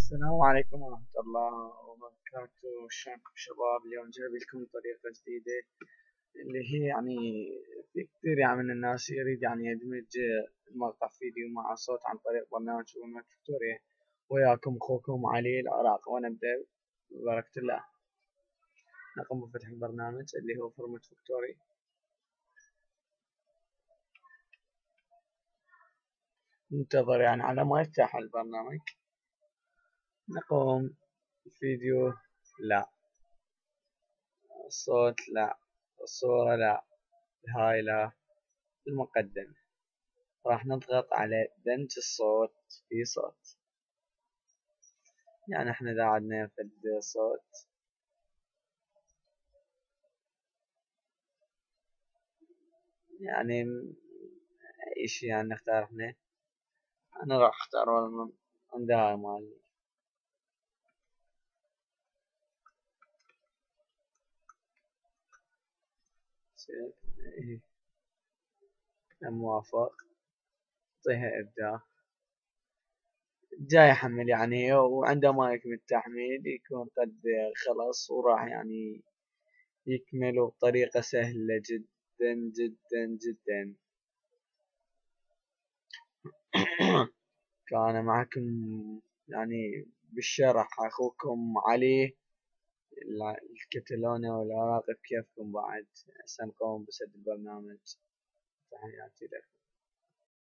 السلام عليكم ورحمة الله وبركاته. شلونكم شباب؟ اليوم جايب لكم طريقة جديدة اللي هي في كثير من الناس يريد يدمج المقطع فيديو مع صوت عن طريق برنامج فورمات فيكتوريا. وياكم أخوكم علي العراق، ونبدأ ببركة الله. نقوم بفتح البرنامج اللي هو فورمات فيكتوريا. ننتظر على ما يفتح البرنامج. نقوم الفيديو لا، الصوت لا، الصورة لا، هاي لا، المقدمة. راح نضغط على دمج الصوت في صوت. احنا إذا عدنا في الصوت أي شي نختار احنا. أنا راح أختار والله عند هاي مال إيه. موافق. أعطيها إبداع. جاي يحمل وعندما يكمل التحميل يكون قد خلص، وراح يكمل بطريقة سهلة جدا جدا جدا. كان معكم بالشرح أخوكم علي الكتالوني والعراقي. بكيفكم بعد. هسه نقوم بسد البرنامج. تحياتي لكم.